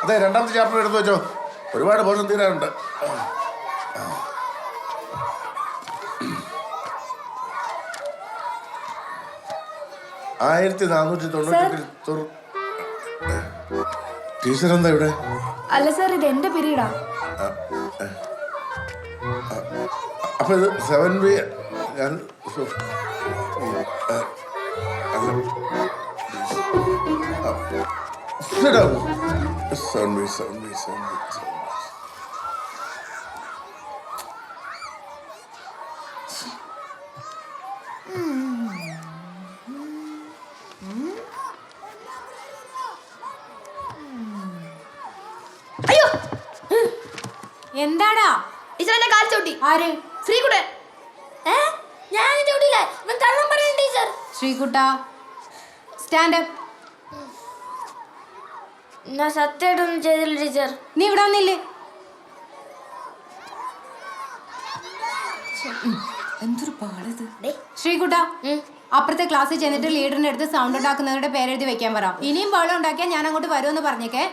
അതെ, രണ്ടാമത്തെ ചാപ്റ്റർ എടുത്തു വെച്ചോ. ഒരുപാട് പോർഷൻ തീരാനുണ്ട്. ടീച്ചർ എന്താ ഇവിടെ? അല്ല സാർ, ഇത് എന്റെ പീരീഡാ. അപ്പൊ ഇത് 7B. ഞാൻ അയ്യോ, എന്താടാ ടീച്ചർ കാൽ ചവിട്ടി. ആര്? ശ്രീകുട്ടൻ. ഞാൻ ചവിട്ടില്ല, കള്ളം പറയുന്നു ടീച്ചർ. ശ്രീകുട്ട, stand up. ഞാൻ സത്യമായിട്ടൊന്നും ചെയ്തില്ല ടീച്ചർ. നീ ഇവിടെ വന്നില്ലേ? എന്തൊരു പാടത്. ശ്രീകുട്ട, അപ്പുറത്തെ ക്ലാസ്സിൽ ചെന്നിട്ട് ലീഡറിന്റെ അടുത്ത് സൗണ്ട് ഉണ്ടാക്കുന്നവരുടെ പേരെഴുതി വെക്കാൻ പറ. ഇനിയും ബഹളം ഉണ്ടാക്കിയാൽ ഞാൻ അങ്ങോട്ട് വരുമെന്ന് പറഞ്ഞേക്കേ.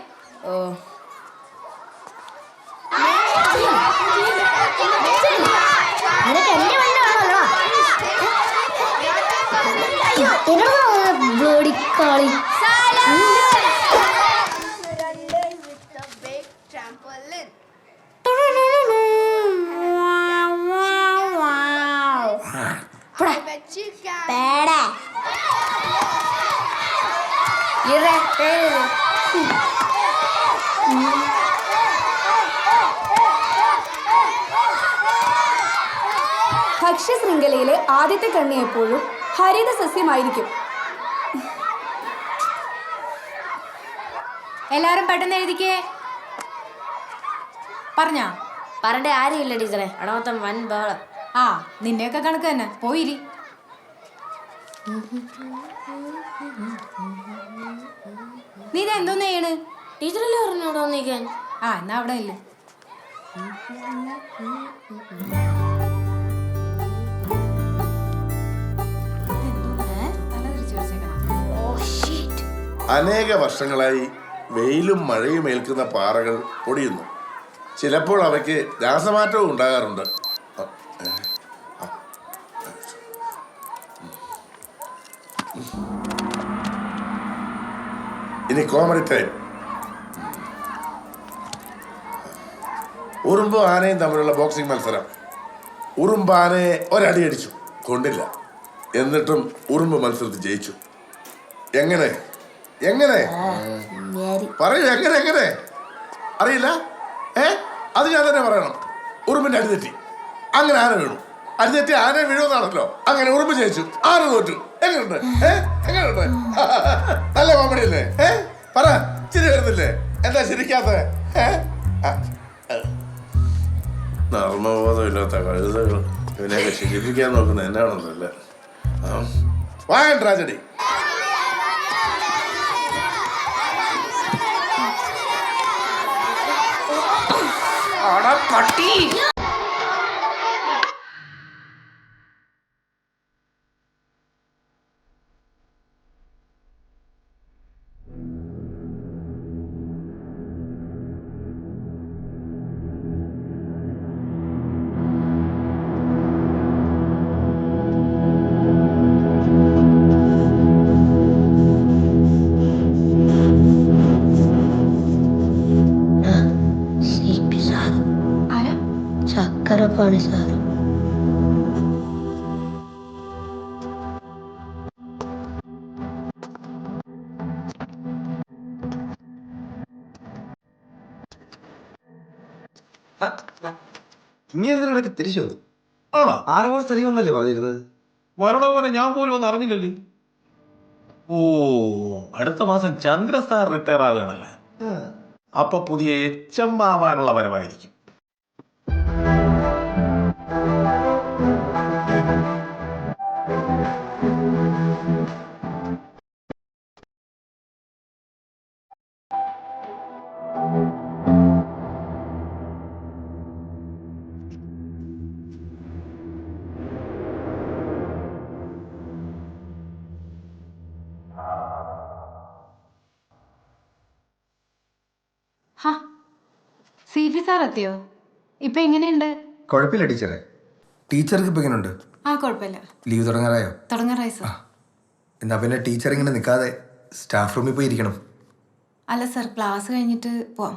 ഭക്ഷ്യ ശൃംഖലയിലെ ആദ്യത്തെ കണ്ണി എപ്പോഴും ഹരിത സസ്യമായിരിക്കും. എല്ലാരും പെട്ടെന്ന് എഴുതിക്കേ. പറഞ്ഞാ പറഞ്ഞ ആരുമില്ല ടീച്ചറെ, അടമൊത്തം വൻ ബഹളം. ആ, നിന്റെയൊക്കെ കണക്ക് തന്നെ. പോയിരി. നീ ഇത് എന്തോന്ന് ചെയ്യണ്? ടീച്ചറല്ലേ പറഞ്ഞു അവിടെ വന്നിരിക്കാൻ. ആ, എന്നാ അവിടെ ഇല്ല. അനേക വർഷങ്ങളായി വെയിലും മഴയും ഏൽക്കുന്ന പാറകൾ പൊടിയുന്നു. ചിലപ്പോൾ അവയ്ക്ക് രാസമാറ്റവും ഉണ്ടാകാറുണ്ട്. ഇനി കോമഡി ടൈം. ഉറുമ്പും ആനയും തമ്മിലുള്ള ബോക്സിംഗ് മത്സരം. ഉറുമ്പ് ആനയെ ഒരടി അടിച്ചു, കൊണ്ടില്ല. എന്നിട്ടും ഉറുമ്പ് മത്സരത്തിൽ ജയിച്ചു. എങ്ങനെ എങ്ങനെ പറയൂ, എങ്ങനെ എങ്ങനെ അറിയില്ല? അത് ഞാൻ തന്നെ പറയണം. ഉറുമ്പിന്റെ അടി തെറ്റി, അങ്ങനെ ആന വീണു. അടി തെറ്റി ആന വീഴുമെന്നാണല്ലോ. അങ്ങനെ ഉറുമ്പ് ജയിച്ചു, ആന തോറ്റു. എങ്ങനെയുണ്ട്? എങ്ങനെയുണ്ട്? നല്ല കോമഡി അല്ലേ? പറ, ചിരി വരുന്നില്ലേ? എന്താ ചിരിക്കാത്ത? നർമ്മബോധമില്ലാത്ത കഴുതകൾ ഇവനെയൊക്കെ ചിരിപ്പിക്കാൻ നോക്കുന്ന എന്നാണെന്നല്ലേ. വായൻ ട്രാജഡി. പട്ടി ചക്കരപ്പാണി സാറ്. നീ എന്തിനൊക്കെ തിരിച്ചു ആണോ? 6 മാസം തെളിവെന്നല്ലേ പറഞ്ഞിരുന്നത്? വരണ പോലെ ഞാൻ പോലും ഒന്നും അറിഞ്ഞില്ലല്ലേ. ഓ, അടുത്ത മാസം ചന്ദ്ര സാർ റിട്ടയർ ആകുകയാണല്ലേ. അപ്പൊ പുതിയ HM ആവാനുള്ള വരവായിരിക്കും. സി.പി. സാർ എത്തിയോ? ഇപ്പൊ എങ്ങനെയുണ്ട്? കുഴപ്പമില്ല ടീച്ചറെ. ടീച്ചർക്ക് ഇപ്പം എങ്ങനെയുണ്ട്? ആ, കുഴപ്പമില്ല. ലീവ് തുടങ്ങാറായോ? തുടങ്ങാറായി സർ. എന്നാ പിന്നെ ടീച്ചർ ഇങ്ങനെ നിൽക്കാതെ സ്റ്റാഫ് റൂമിൽ പോയി ഇരിക്കണം. അല്ല സർ, ക്ലാസ് കഴിഞ്ഞിട്ട് പോവാം.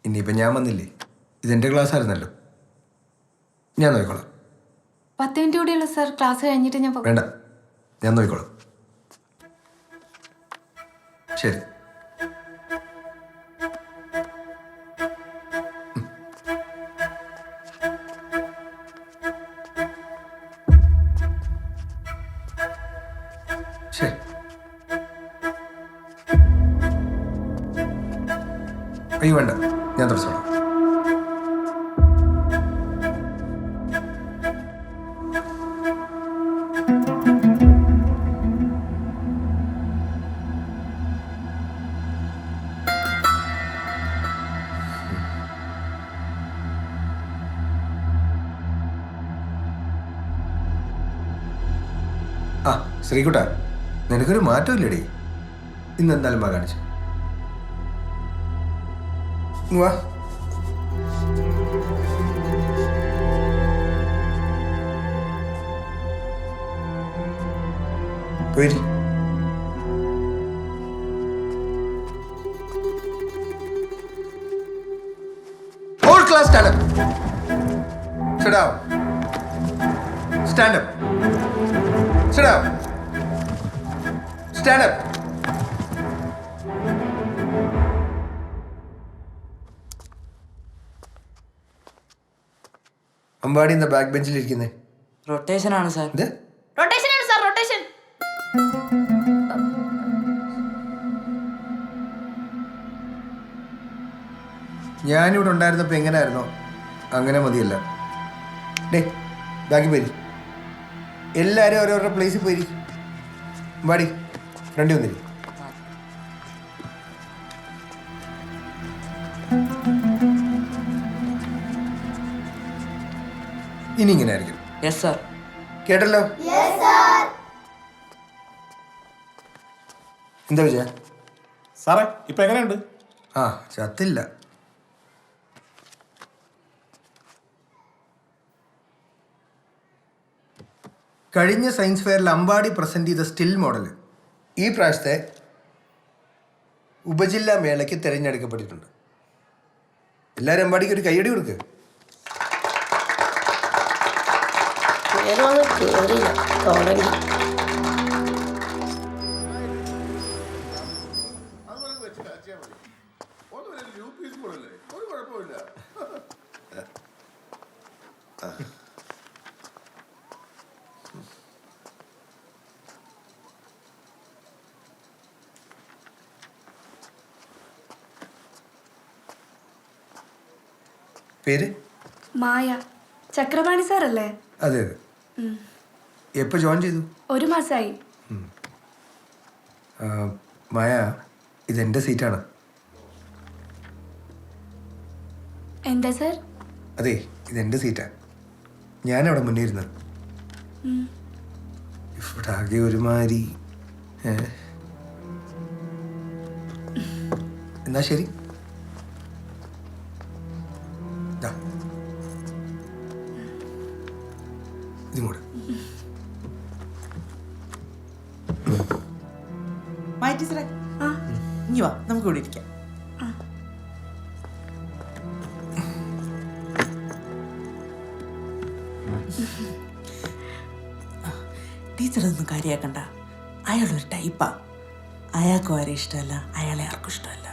ഇനിയിപ്പം ഞാൻ വന്നില്ലേ, ഇതെൻ്റെ ക്ലാസ് ആയിരുന്നല്ലോ, ഞാൻ നോക്കിക്കോളാം. 10 മിനിറ്റ് കൂടിയുള്ളൂ സർ, ക്ലാസ് കഴിഞ്ഞിട്ട് ഞാൻ പോകാം. വേണ്ട, ഞാൻ നോക്കിക്കോളാം. ശരി. ശരി. അയ്യോ വേണ്ട, ഞാൻ തുടച്ചോളാം. ആ ശ്രീകുട്ട, നിനക്കൊരു മാറ്റമില്ലടി. ഇന്ന് എന്തായാലും വാ കാണിച്ചു വാ. പോയി whole class stand up. Sit down. Stand up. Sit down. Stand up. Ambadi എന്താ ബാക്ക് ബെഞ്ചിൽ ഇരിക്കുന്നേ? റൊട്ടേഷൻ ആണ് സാർ. ഇത് റൊട്ടേഷൻ ആണ് സാർ, റൊട്ടേഷൻ. ഞാനിവിടെ ഉണ്ടായിരുന്നപ്പോൾ എങ്ങനെയായിരുന്നോ അങ്ങനെ മതിയല്ല. ഡേ ബാക്കി പോയി, എല്ലാവരും ഓരോരോ പ്ലേസിൽ പോയി. വാടി ഫ്രണ്ടി വന്നിരി. ഇനി ഇങ്ങനെ ആയിരിക്കും. Yes sir. കേട്ടല്ലോ? എന്താ വിജയ? സാറേ ഇപ്പൊ എങ്ങനെയുണ്ട്? ആ ചത്തില്ല. കഴിഞ്ഞ സയൻസ് ഫെയറിൽ അമ്പാടി പ്രസന്റ് ചെയ്ത സ്റ്റിൽ മോഡൽ ഈ പ്രാവശ്യത്തെ ഉപജില്ലാ മേളയ്ക്ക് തിരഞ്ഞെടുക്കപ്പെട്ടിട്ടുണ്ട്. എല്ലാവരും അമ്പാടിക്ക് ഒരു കൈയടി കൊടുക്കുക. ഒരു കുഴപ്പമില്ല. പേര്? മായ. ചക്രപാണി സാർ അല്ലേ? അതെ അതെ. എപ്പോൾ ജോയിൻ ചെയ്തു? 1 മാസമായി. മായ, ഇതെൻ്റെ സീറ്റാണ്. എന്താ സാർ? അതെ, ഇതെൻ്റെ സീറ്റാണ്. ഞാനവിടെ മുന്നേ ഇരുന്നത്. ഇവിടെ ആകെ ഒരുമാതിരി. എന്നാ ശരി. ദാ, ഇതും കൂടെ. ടീച്ചറെ ഇനി വാ, നമുക്ക് ഇവിടെ ഇരിക്കാം. ടീച്ചറൊന്നും കാര്യാക്കണ്ട. അയാളൊരു ടൈപ്പാ. അയാൾക്കും ആരെ ഇഷ്ടമല്ല, അയാളെ ആർക്കും ഇഷ്ടമല്ല.